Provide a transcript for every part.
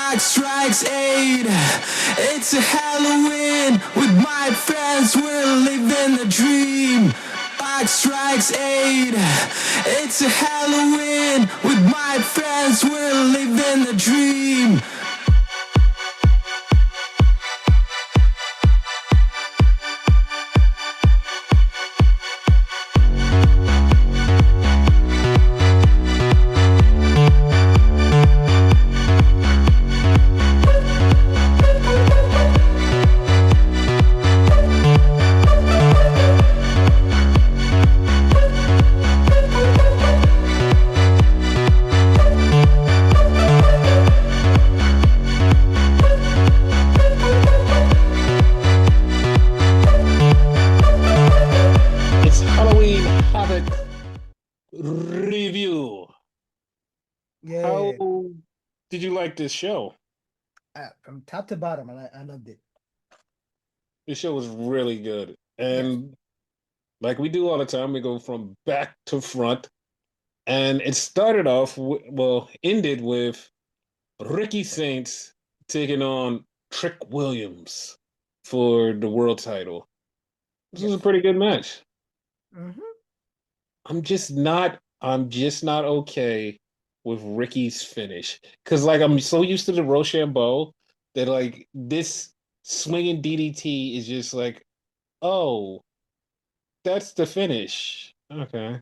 Clock strikes 8. It's a Halloween with my friends. We're living the dream. Clock strikes 8. It's a Halloween with my friends. We're living the dream. It's Halloween Haveit review. How Yeah, did you like this show? from top to bottom, I loved it. This show was really good. Yes. And like we do all the time, we go from back to front. And it started off, ended with Ricky Saints taking on Trick Williams for the world title. This was a Yes. pretty good match. Hmm. I'm just not okay with Ricky's finish. Cause like I'm so used to the Rochambeau that like this swinging DDT is just like, oh, that's the finish. Okay.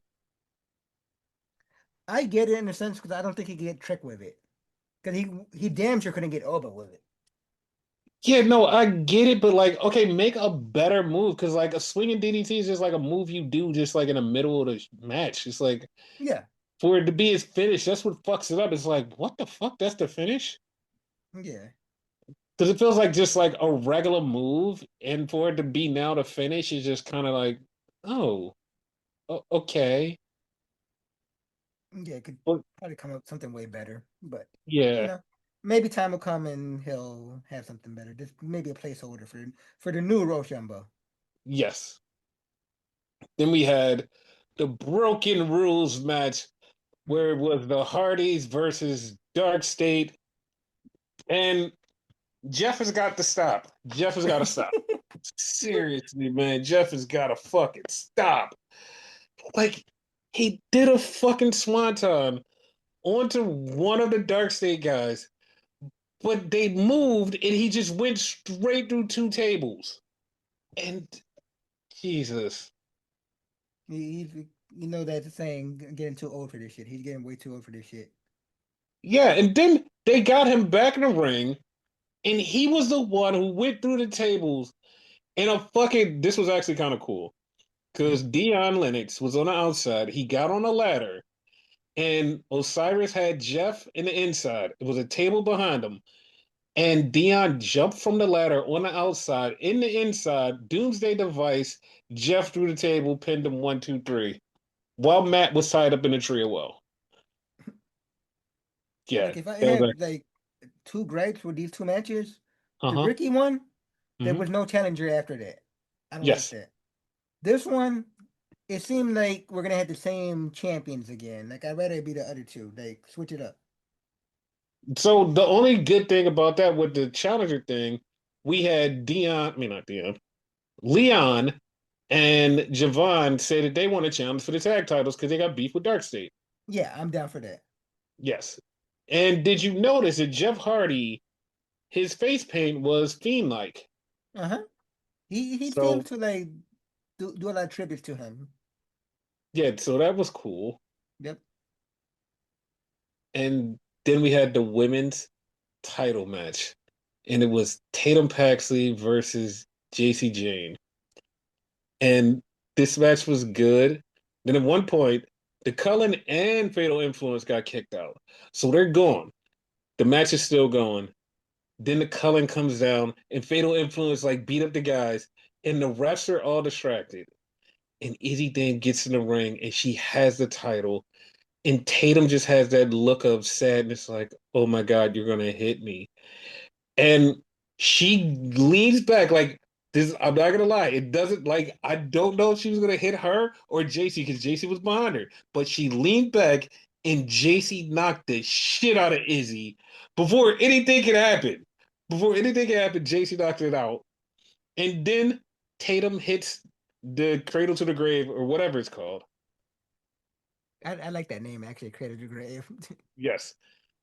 I get it in a sense because I don't think he could get tricked with it. Because he damn sure couldn't get over with it. Yeah, no, I get it, but like, okay, make a better move because like a swinging DDT is just like a move you do just like in the middle of the match. It's like Yeah. for it to be his finish, that's what fucks it up. It's like, what the fuck? That's the finish? Yeah. Because it feels like just like a regular move, and for it to be now to finish is just kind of like, oh, okay. Yeah. It could But probably come up with something way better. But, you yeah, know, maybe time will come and he'll have something better. Just maybe a placeholder for the new Rochambeau. yes. Then we had the Broken Rules match where it was the Hardys versus Dark State, and Jeff has got to stop. Jeff has got to stop. Seriously, man, Jeff has got to fucking stop. Like, he did a fucking swanton onto one of the Dark State guys, but they moved and he just went straight through two tables. And Jesus. You know that saying, getting too old for this shit. He's getting way too old for this shit. Yeah, and then they got him back in the ring, and he was the one who went through the tables in a fucking. This was actually kind of cool because Dion Lennox was on the outside. He got on a ladder, and Osiris had Jeff in the inside. It was a table behind him. And Dion jumped from the ladder on the outside, in the inside, Doomsday Device, Jeff through the table, pinned him 1, 2, 3, while Matt was tied up in a tree of well. Yeah, Like if I that was have like, like two gripes with these two matches, the uh-huh. Ricky one, there Hmm. was no challenger after that. I don't like Yes. that. This one, it seemed like we're gonna have the same champions again. Like I'd rather it be the other two. Like switch it up. So the only good thing about that with the challenger thing, we had Dion, I mean not Dion, Leon and Javon say that they want to challenge for the tag titles because they got beef with Dark State. Yeah, I'm down for that. Yes. And did you notice that Jeff Hardy, his face paint was fiend-like? Uh-huh. He seems So to like do a lot of tributes to him. yeah, so that was cool. Yep. And then we had the women's title match, and it was Tatum Paxley versus JC Jane. And this match was good. Then at one point, the Cullen and Fatal Influence got kicked out. So they're gone. The match is still going. Then the Cullen comes down and Fatal Influence like beat up the guys. And the refs are all distracted. And Izzy then gets in the ring and she has the title. And Tatum just has that look of sadness, like, oh my God, you're gonna hit me. And she leans back like this. I'm not gonna lie, it doesn't like I don't know if she was gonna hit her or JC because JC was behind her, but she leaned back and JC knocked the shit out of Izzy before anything could happen. Before anything could happen, JC knocked it out. And then Tatum hits the cradle to the grave or whatever it's called. I like that name actually. Cradle to Grave. Yes.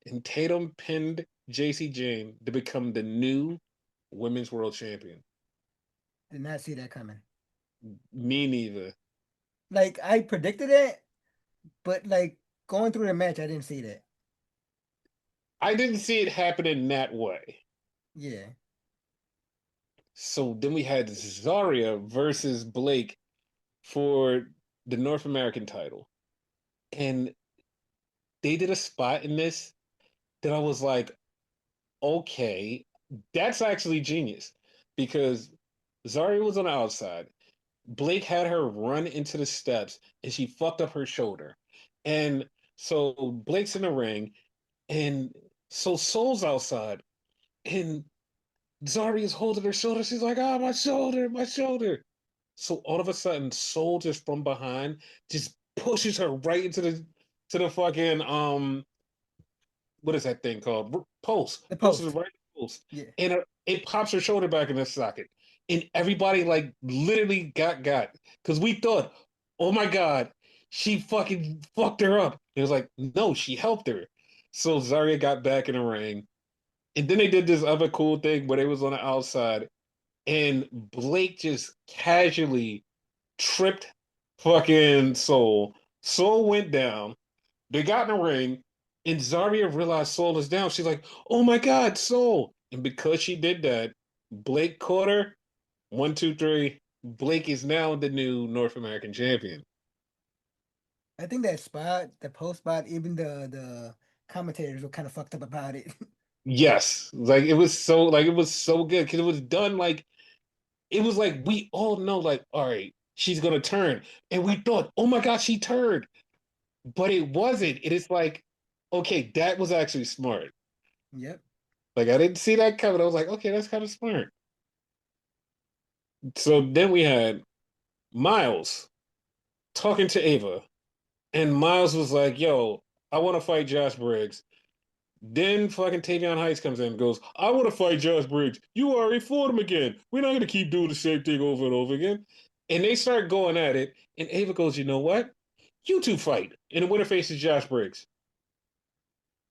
And Tatum pinned JC Jane to become the new women's world champion. Did not see that coming. Me neither. Like I predicted it, but like going through the match, I didn't see that. I didn't see it happen in that way. Yeah, So then we had Zarya versus Blake for the North American title. And they did a spot in this that I was like, okay, that's actually genius because Zarya was on the outside. Blake had her run into the steps and she fucked up her shoulder. And so Blake's in the ring and so Soul's outside and Zarya's holding her shoulder. She's like, ah, my shoulder, my shoulder. So all of a sudden, Soul just from behind just pushes her right into the fucking what is that thing called? Post. the Pushes her post. right in the post. Yeah, And it pops her shoulder back in the socket. And everybody like literally got because we thought, oh my god, she fucking fucked her up. It was like, no, she helped her. So Zarya got back in the ring. And then they did this other cool thing where they was on the outside and Blake just casually tripped fucking Soul. Soul went down. They got in the ring, and Zarya realized Soul is down. She's like, "Oh my God, Soul!" And because she did that, Blake caught her. 1, 2, 3. Blake is now the new North American champion. I think that spot, the post spot, even the commentators were kind of fucked up about it. Yes, like it was so good because it was done like it was like we all know like all right she's gonna turn and we thought oh my God she turned but it wasn't. It is like, okay, that was actually smart. Yep. Like I didn't see that coming. I was like, okay, that's kind of smart. So then we had Miles talking to Ava, and Miles was like, "Yo, I want to fight Josh Briggs." Then fucking Tavion Heights comes in and goes, "I want to fight Josh Briggs. You already fought him again. We're not gonna keep doing the same thing over and over again." And they start going at it, and Ava goes, "You know what? You two fight." And the winner faces Josh Briggs.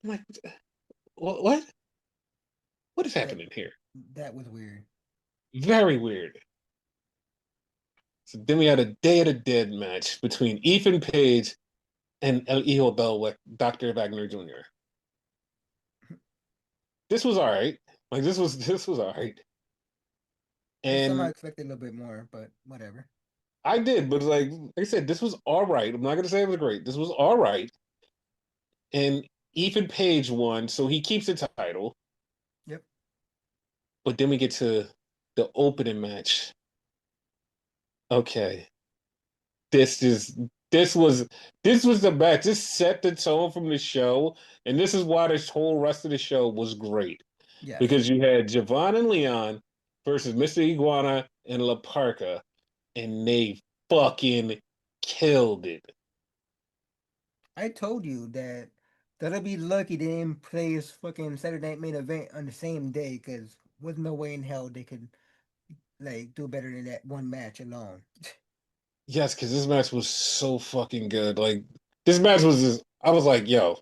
I'm like, what? What is That happening here? that was weird. Very weird. So then we had a Day of the Dead match between Ethan Page and El Hijo del Dr. Wagner Jr. This was all right. Like this was all right. I somehow And expected a little bit more, but whatever. I did, but like I said, this was all right. I'm not gonna say it was great. This was all right. And Ethan Page won, so he keeps the title. Yep. But then we get to the opening match. Okay. this is this was this was the match. This set the tone from the show, and this is why this whole rest of the show was great Yes. because you had Javon and Leon versus Mr. Iguana and La Parca, and they fucking killed it. I told you that they'll be lucky they didn't play his fucking Saturday Night Main Event on the same day, because there's no way in hell they could like do better than that one match alone. Yes, because this match was so fucking good. Like this match was just, I was like, yo,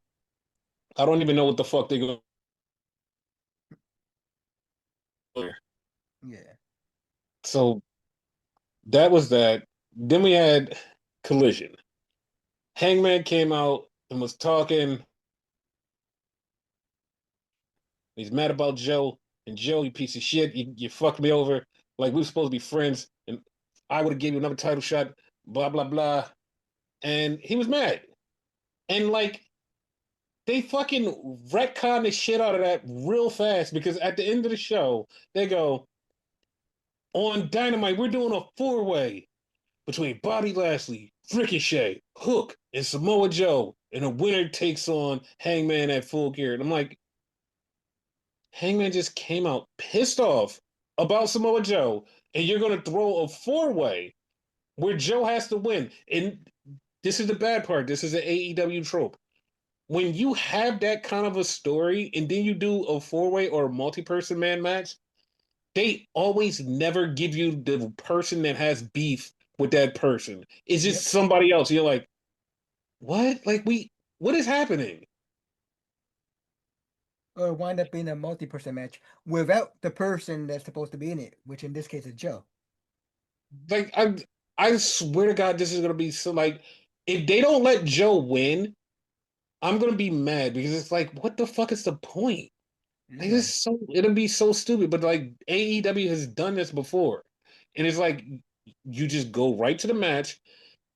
I don't even know what the fuck they go. Yeah. So that was that. Then we had Collision. Hangman came out and was talking. He's mad about Joe. And Joe, you piece of shit, you fucked me over. Like we were supposed to be friends, and I would have gave you another title shot. Blah blah blah. And he was mad. And like they fucking retcon the shit out of that real fast because at the end of the show they go on Dynamite. We're doing a four-way between Bobby Lashley, Ricochet, Hook, and Samoa Joe, and the winner takes on Hangman at Full Gear. And I'm like, Hangman just came out pissed off about Samoa Joe, and you're going to throw a four-way where Joe has to win. And this is the bad part. This is an AEW trope. when you have that kind of a story and then you do a four-way or a multi-person man match, they always never give you the person that has beef with that person. It's just Yep. somebody else. You're like, what? Like what is happening? Or wind up being a multi-person match without the person that's supposed to be in it, which in this case is Joe. Like I swear to God, this is gonna be so like if they don't let Joe win, I'm gonna be mad because it's like, what the fuck is the point? Like Yeah. this is so it'll be so stupid. But like AEW has done this before, and it's like you just go right to the match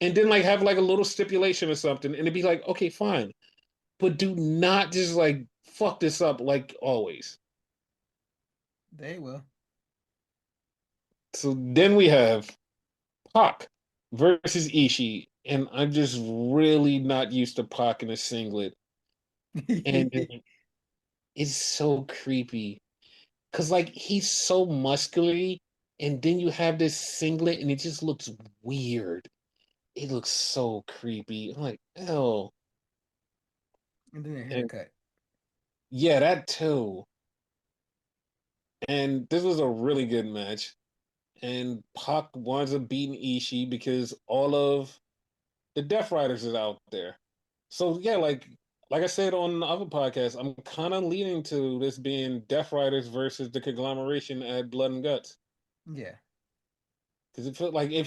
and then like have like a little stipulation or something, and it'd be like, okay, fine, but do not just like fuck this up like always. They will. So then we have Pac versus Ishii, and I'm just really not used to Pac in a singlet, and it's so creepy because like he's so muscularly, and then you have this singlet, and it just looks weird. It looks so creepy. I'm like, oh, And then a and haircut. yeah, that too. And this was a really good match. And Pac winds up beating Ishii because all of the Death Riders is out there. So yeah, like I said on the other podcast, I'm kind of leaning to this being Death Riders versus the conglomeration at Blood and Guts Yeah. because it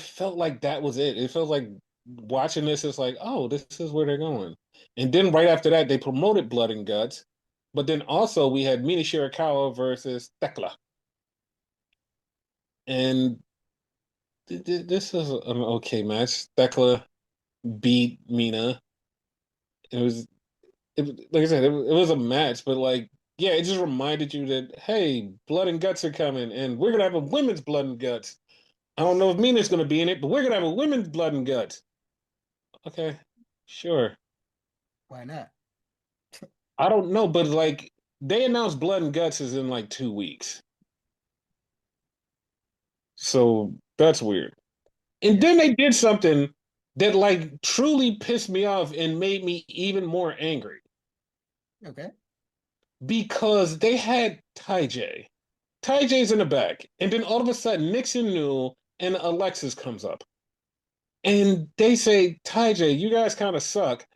felt like that was it. It felt like watching this is like, oh, this is where they're going. And then right after that, they promoted Blood and Guts, but then also we had Mina Shirakawa versus Thekla, and this is an okay match. Thekla beat Mina. It was like I said, it was a match, but like, yeah, it just reminded you that hey, blood and guts are coming, and we're gonna have a women's blood and guts. I don't know if Mina's gonna be in it, but we're gonna have a women's blood and guts. Okay, sure. Why not? I don't know, but like they announced blood and guts is in like 2 weeks, so that's weird. And Yeah. then they did something that like truly pissed me off and made me even more angry Okay. because they had Ty J. Ty J's in the back, and then all of a sudden Nixon Newell and Alexis comes up, and they say, Ty J, you guys kind of suck,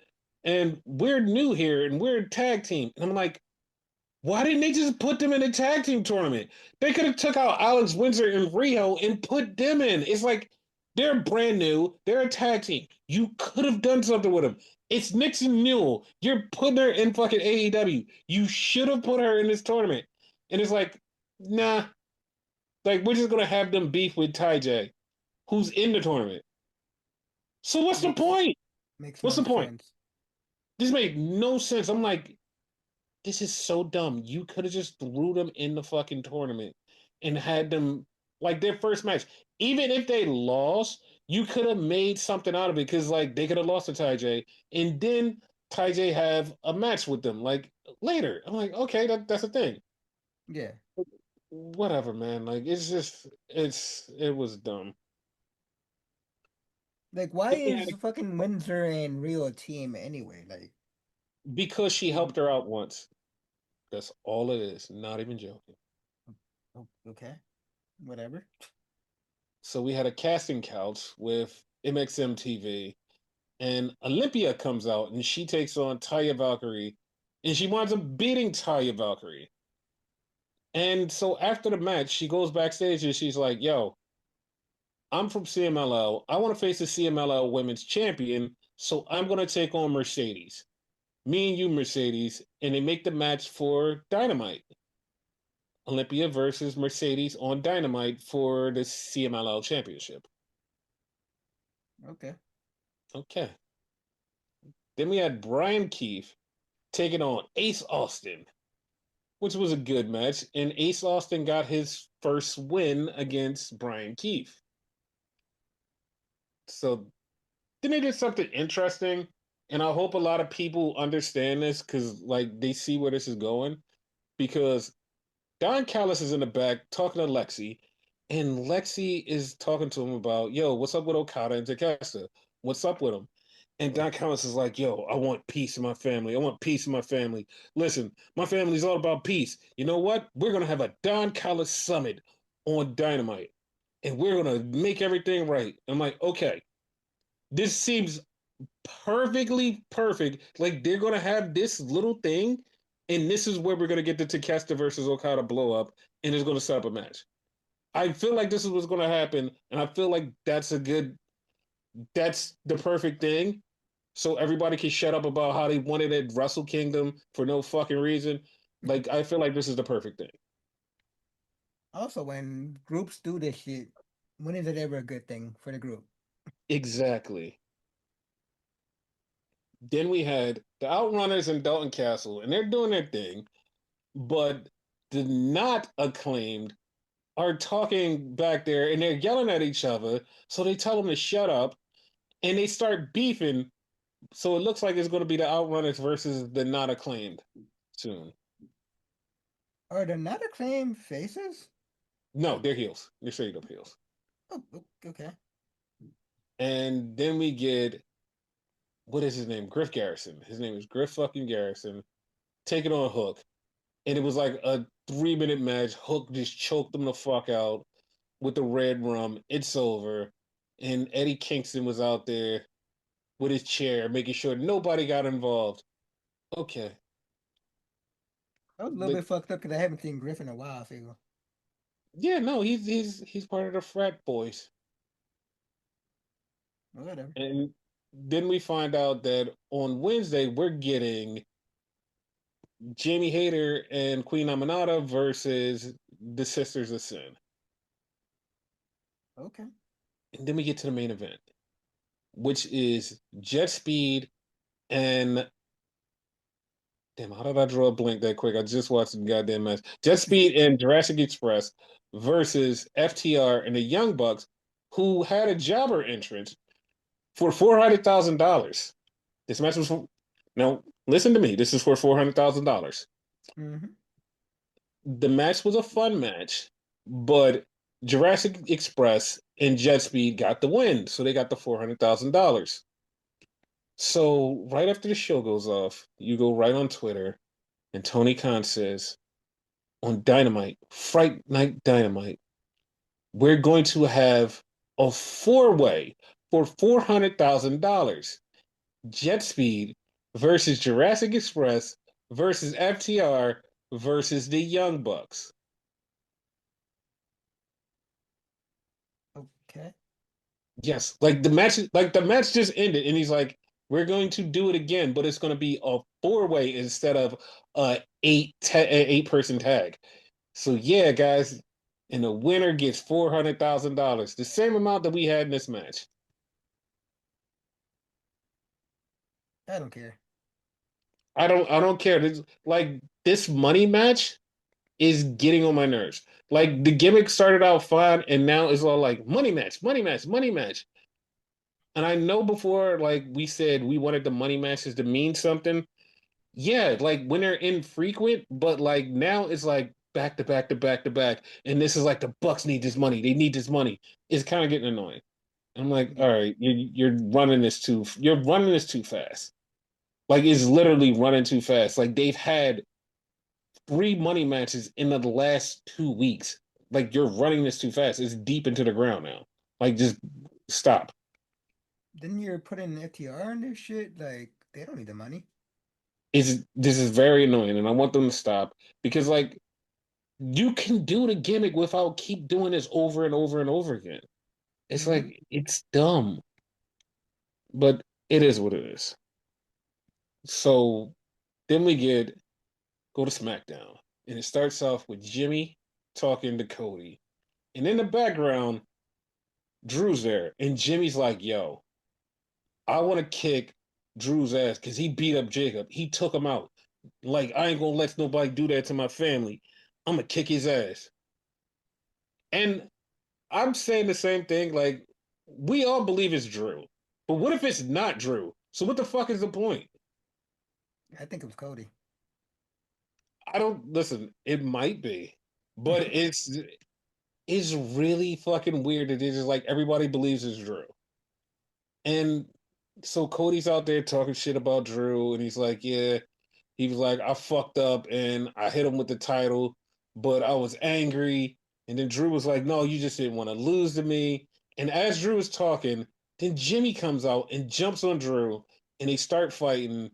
and we're new here, and we're a tag team. And I'm like, why didn't they just put them in a tag team tournament? They could have took out Alex Windsor and Rio and put them in. It's like they're brand new. They're a tag team. You could have done something with them. It's Nixon Newell. You're putting her in fucking AEW. You should have put her in this tournament. And it's like, nah, like we're just gonna have them beef with Ty J, who's in the tournament. So what's the Makes point? makes What's the no point? sense. This made no sense. I'm like, this is so dumb. You could have just threw them in the fucking tournament and had them like their first match. Even if they lost, you could have made something out of it because like they could have lost to Ty J and then Ty J have a match with them like later. I'm like, okay, that's a thing. Yeah. Whatever, man. Like it's just it was dumb. Like, why Then we is had fucking Windsor and Rio a team anyway? Like, because she mm, helped her out once. That's all it is. Not even joking. okay, whatever. So we had a casting couch with MXMTV, and Olympia comes out and she takes on Taya Valkyrie, and she winds up beating Taya Valkyrie. And so after the match, she goes backstage and she's like, "Yo, I'm from CMLL. I want to face the CMLL Women's Champion, so I'm gonna take on Mercedes. Me and you, Mercedes, and they make the match for Dynamite." Olympia versus Mercedes on Dynamite for the CMLL Championship. Okay. Okay. Then we had Brian Keefe taking on Ace Austin, which was a good match. And Ace Austin got his first win against Brian Keefe. So then they did something interesting. And I hope a lot of people understand this because, like, they see where this is going. Because Don Callis is in the back talking to Lexi, and Lexi is talking to him about, yo, what's up with Okada and Takeshita? What's up with them? And Don Callis is like, yo, I want peace in my family. I want peace in my family. Listen, my family's all about peace. You know what? We're going to have a Don Callis summit on Dynamite and we're going to make everything right. I'm like, okay, this seems perfectly perfect. Like they're going to have this little thing and this is where we're going to get the Takeshita versus Okada blow up and it's going to set up a match. I feel like this is what's going to happen and I feel like that's the perfect thing so everybody can shut up about how they wanted at Wrestle Kingdom for no fucking reason. Like I feel like this is the perfect thing. Also, when groups do this shit, when is it ever a good thing for the group? Exactly. Then we had the Outrunners and Dalton Castle, and they're doing their thing, but the not acclaimed are talking back there and they're yelling at each other. So they tell them to shut up and they start beefing. So it looks like it's going to be the Outrunners versus the not acclaimed soon. Are they not acclaimed faces? No, they're heels. They're straight up heels. Oh, okay. And then we get what is his name? Griff Garrison. His name is Griff fucking Garrison. Taking on Hook. And it was like a 3 minute match. Hook just choked him the fuck out with the red rum. It's over. And Eddie Kingston was out there with his chair, making sure nobody got involved. Okay. I was a little Like, bit fucked up because I haven't seen Griffin in a while. I feel yeah, no, he's part of the frat boys. whatever. And then we find out that on Wednesday we're getting Jamie Hayter and Queen Aminata versus the Sisters of Sin. Okay. And then we get to the main event, which is Jet Speed and damn, how did I draw a blank that quick? I just watched the goddamn match. Jet Speed and Jurassic Express versus FTR and the Young Bucks, who had a jobber entrance for $400,000. This match was for, now listen to me. This is for $400,000. Mm-hmm. The match was a fun match, but Jurassic Express and Jet Speed got the win, so they got the $400,000. So right after the show goes off, you go right on Twitter, and Tony Khan says on Dynamite, Fright Night Dynamite, we're going to have a four-way for $400,000. Jet Speed versus Jurassic Express versus FTR versus the Young Bucks. Okay. Yes, like the match just ended, and he's like, "We're going to do it again, but it's going to be a four-way instead of a eight-person tag." So yeah, guys, and the winner gets $400,000, the same amount that we had in this match. I don't care. I don't care. Like this money match is getting on my nerves. Like the gimmick started out fine, and now it's all like money match, money match, money match. And I know before, like we said, we wanted the money matches to mean something. Yeah, like when they're infrequent, but like now it's like back to back to back to back, and this is like the Bucks need this money. They need this money. It's kind of getting annoying. I'm like, all Yeah. right, you're running this too fast. Like it's literally running too fast. Like they've had three money matches in the last 2 weeks. Like you're running this too fast. It's deep into the ground now. Like just stop. Then you're putting FTR in this shit. Like they don't need the money. Is this is very annoying, and I want them to stop because like you can do the gimmick without keep doing this over and over and over again. It's Mm-hmm. like it's dumb, but it is what it is. So then we get go to SmackDown, and it starts off with Jimmy talking to Cody, and in the background, Drew's there, and Jimmy's like, "Yo, I want to kick Drew's ass because he beat up Jacob. He took him out. Like I ain't gonna let nobody do that to my family. I'm gonna kick his ass." And I'm saying the same thing. Like we all believe it's Drew, but what if it's not Drew? So what the fuck is the point? I think it was Cody. I don't listen. It might be, but it's really fucking weird that it's just like everybody believes it's Drew, and So Cody's out there talking shit about Drew, and he's like, "Yeah." He was like, "I fucked up and I hit him with the title, but I was angry." And then Drew was like, "No, you just didn't want to lose to me." And as Drew was talking, then Jimmy comes out and jumps on Drew, and they start fighting,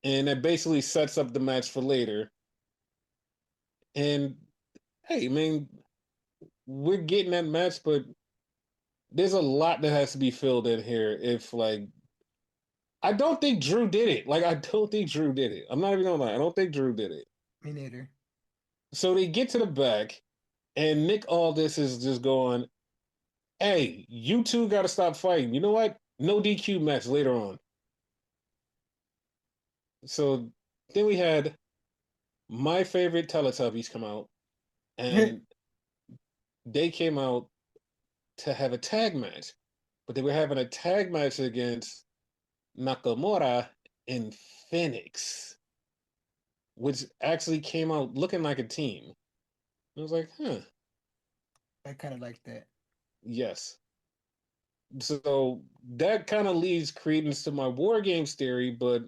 and that basically sets up the match for later. And hey, I mean, we're getting that match, but there's a lot that has to be filled in here. If like I don't think Drew did it. Like I don't think Drew did it. I'm not even gonna lie. I don't think Drew did it. Me neither. So they get to the back, and Nick Aldis is just going, "Hey, you two got to stop fighting. You know what? No DQ match later on." So then we had my favorite Teletubbies come out, and they came out to have a tag match, but they were having a tag match against Nakamura and Phoenix, which actually came out looking like a team. I was like, huh, I kind of like that. yes. So that kind of leads credence to my War Games theory, but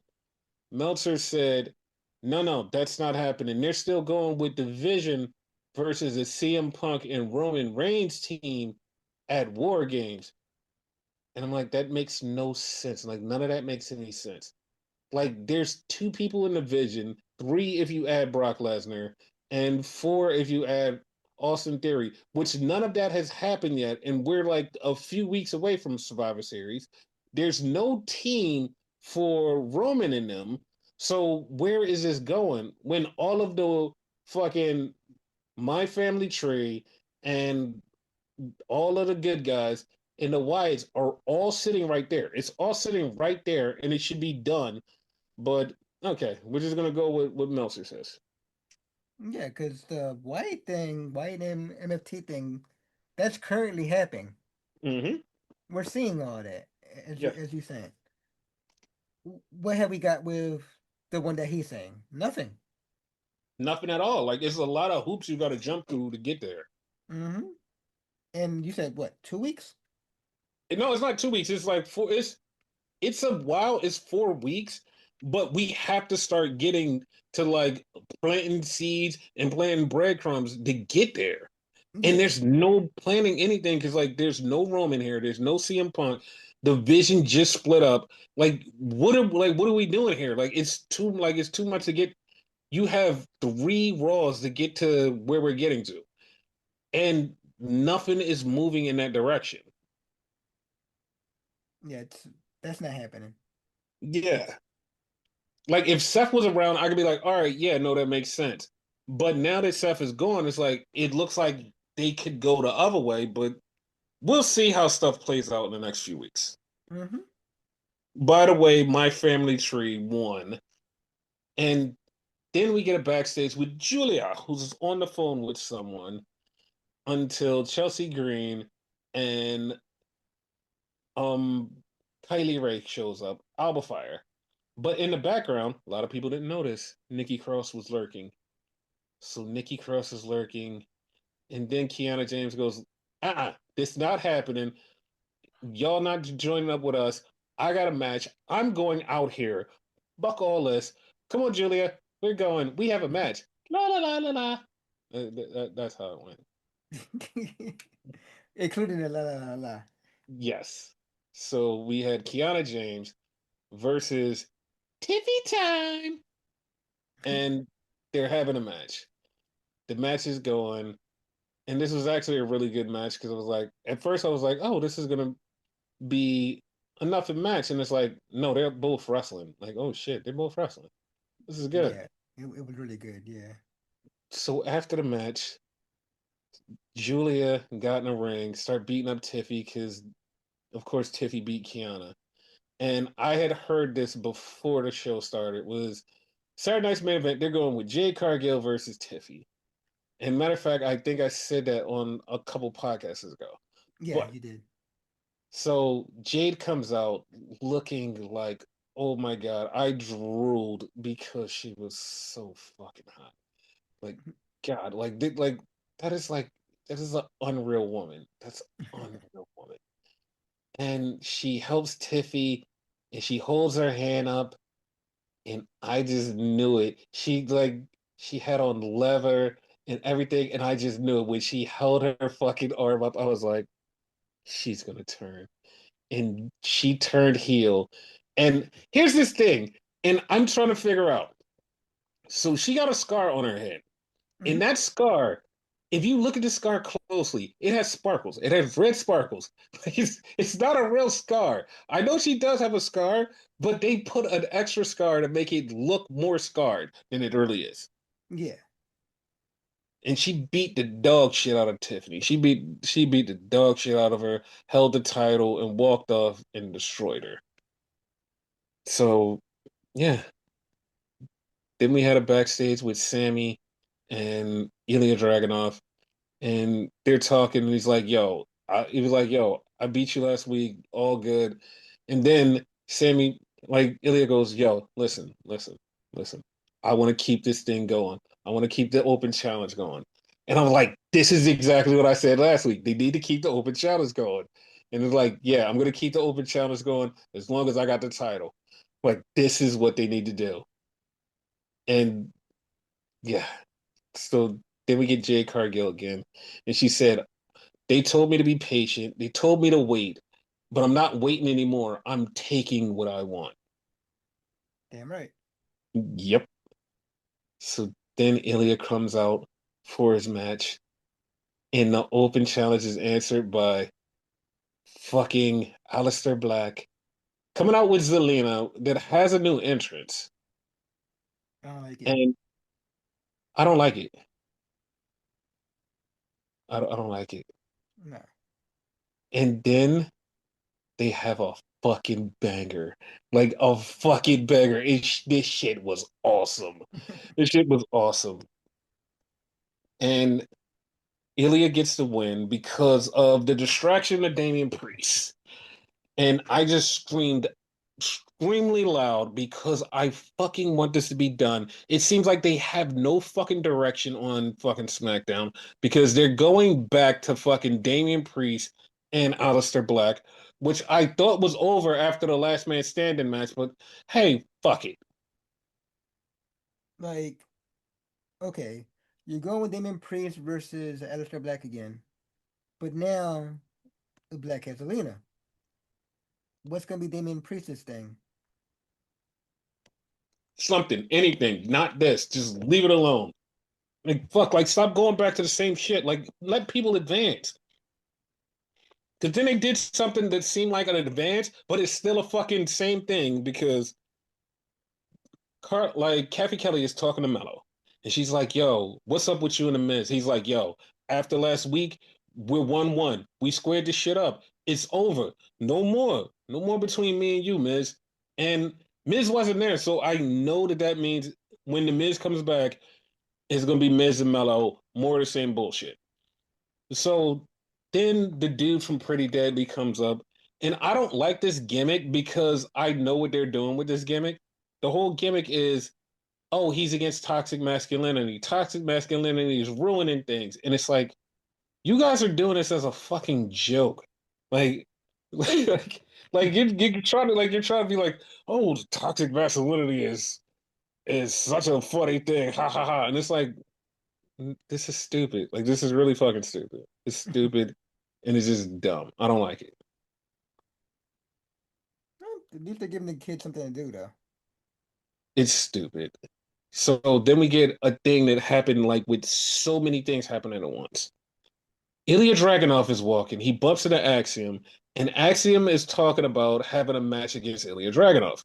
Meltzer said, no, no, that's not happening. They're still going with Division versus a CM Punk and Roman Reigns team at War Games. And I'm like, that makes no sense. Like, none of that makes any sense. Like, there's two people in the division, three if you add Brock Lesnar, and four if you add Austin Theory, which none of that has happened yet. And we're like a few weeks away from Survivor Series. There's no team for Roman in them. So where is this going when all of the fucking My Family Tree and all of the good guys and the Wyatts are all sitting right there? It's all sitting right there, and it should be done. But okay, we're just gonna go with what Meltzer says. Yeah, because the white MFT thing, that's currently happening. Mm-hmm. We're seeing all that, Yeah, as you saying. What have we got with the one that he's saying? Nothing. nothing at all. Like it's a lot of hoops you got to jump through to get there. Mm-hmm. And you said what? 2 weeks? No, it's not 2 weeks. It's like four. It's a while. It's 4 weeks, but we have to start getting to like planting seeds and planting breadcrumbs to get there. And Yeah. there's no planning anything because like there's no Roman here. There's no CM Punk. The vision just split up. What are we doing here? It's too much to get. You have three Raws to get to where we're getting to, and nothing is moving in that direction. Yeah. That's not happening. Yeah, like if Seth was around, I could be like, all right, yeah, no, that makes sense. But now that Seth is gone, it's like it looks like they could go the other way, but we'll see how stuff plays out in the next few weeks. Mm-hmm. By the way, my family tree won. And then we get a backstage with Julia, who's on the phone with someone until Chelsea Green and um Kylie Ray shows up, Alba Fire. But in the background, a lot of people didn't notice Nikki Cross was lurking. So Nikki Cross is lurking, and then Kiana James goes, this not happening. Y'all not joining up with us. I got a match. I'm going out here. Buck all this. Come on, Julia. We're going. We have a match. La la la la la. That's how it went. Including the la la la la. Yes. So we had Kiana James versus Tiffy Time, and they're having a match. The match is going, and this was actually a really good match because I was like, at first I was like, oh, this is gonna be a nothing match, and it's like, no, they're both wrestling. Like, oh shit, they're both wrestling. This is good. Yeah. It was really good. Yeah. So after the match, Julia got in the ring, start beating up Tiffy because, of course, Tiffy beat Kiana. And I had heard this before the show started. Was Saturday night's main event? They're going with Jade Cargill versus Tiffy. And matter of fact, I think I said that on a couple podcasts ago. Yeah, But you did. so Jade comes out looking like, oh my god, I drooled because she was so fucking hot. Like, God, like that is like that is an unreal woman. That's unreal woman. And she helps Tiffy. and she holds her hand up, and I just knew it. She had on leather and everything, and I just knew it when she held her fucking arm up. I was like, she's gonna turn, and she turned heel. And here's this thing, and I'm trying to figure out. So she got a scar on her head. Hmm. And that scar, if you look at the scar closely, it has sparkles. It has red sparkles. It's not a real scar. I know she does have a scar, but they put an extra scar to make it look more scarred than it really is. Yeah. And she beat the dog shit out of Tiffany. She beat the dog shit out of her, held the title, and walked off and destroyed her. So yeah. Then we had a backstage with Sammy and Ilya Dragunov, and they're talking, and he's like, he was like, yo, I beat you last week, all good. And then Sammy, like, Ilya goes, yo, listen. I want to keep this thing going. I want to keep the open challenge going. And I'm like, this is exactly what I said last week. They need to keep the open challenge going. And it's like, yeah, I'm going to keep the open challenge going as long as I got the title. Like, this is what they need to do. And yeah, so then we get Jade Cargill again. And she said, they told me to be patient. They told me to wait, but I'm not waiting anymore. I'm taking what I want. Damn right. Yep. So then Ilya comes out for his match, and the open challenge is answered by fucking Aleister Black coming out with Zelina that has a new entrance. I don't like it. And I don't like it. I don't like it. No. And then they have a fucking banger. Like a fucking banger. This shit was awesome. This shit was awesome. And Ilya gets the win because of the distraction of Damian Priest. And I just screamed extremely loud because I fucking want this to be done. It seems like they have no fucking direction on fucking SmackDown because they're going back to fucking Damian Priest and Aleister Black, which I thought was over after the last man standing match, but hey, fuck it. Like, okay, you're going with Damon Priest versus Aleister Black again, but now Black has Zelina. What's gonna be Damien Priest's thing? Something, anything, not this. Just leave it alone. Like fuck, like stop going back to the same shit. Like let people advance. Because then they did something that seemed like an advance, but it's still a fucking same thing. Because like Kathy Kelly is talking to Mello, and she's like, "Yo, what's up with you and the Miz?" He's like, "Yo, after last week, we're 1-1. We squared this shit up. It's over. No more between me and you, Miz." And Miz wasn't there, so I know that means when the Miz comes back, it's gonna be Miz and Mello, more of the same bullshit. So then the dude from Pretty Deadly comes up, and I don't like this gimmick because I know what they're doing with this gimmick. The whole gimmick is, oh, he's against toxic masculinity. Toxic masculinity is ruining things. And it's like, you guys are doing this as a fucking joke. Like, like you're trying to be like, oh, toxic masculinity is such a funny thing. Ha ha ha. And it's like, this is stupid. Like this is really fucking stupid. It's stupid and it's just dumb. I don't like it. At least they're giving the kids something to do, though. It's stupid. So then we get a thing that happened like with so many things happening at once. Ilya Dragunov is walking. He bumps into Axiom, and Axiom is talking about having a match against Ilya Dragunov.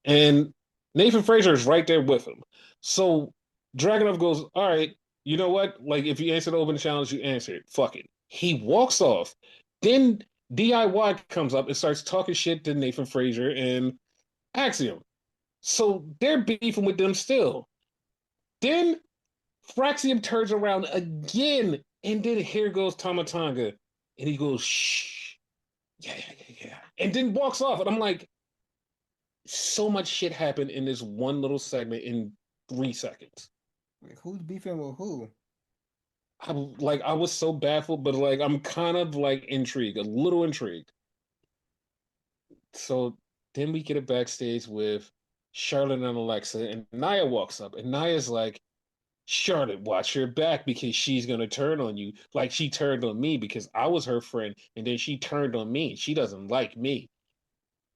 And Nathan Frazier is right there with him. So Dragunov goes, all right, you know what? Like, if you answer the open challenge, you answer it. Fuck it. He walks off. Then DIY comes up and starts talking shit to Nathan Frazier and Axiom. So they're beefing with them still. Then Fraxium turns around again, and then here goes Tamatanga, and he goes, "Shh, yeah," and then walks off. And I'm like, so much shit happened in this one little segment in 3 seconds. Like, who's beefing with who? I was so baffled, but like I'm kind of like intrigued, a little intrigued. So Then we get it backstage with Charlotte and Alexa, and Nia walks up, and Nia's like, Charlotte, watch her back because she's gonna turn on you like she turned on me because I was her friend, and then she turned on me. She doesn't like me.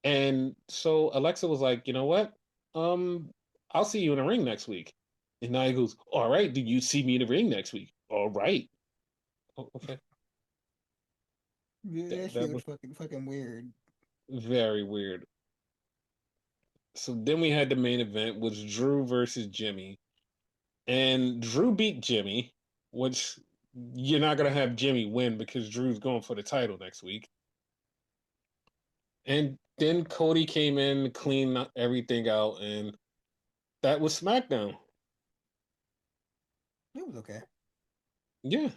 And so Alexa was like, you know what? Um, I'll see you in the ring next week. And Nia goes, all right, do you see me in the ring next week? All right. Oh, okay. Yeah, that That shit was was fucking weird. very weird. So then we had the main event, was Drew versus Jimmy. And Drew beat Jimmy, which you're not gonna have Jimmy win because Drew's going for the title next week. And then Cody came in, cleaned everything out, and that was SmackDown. It was okay. Yeah.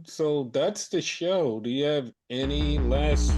So that's the show. Do you have any last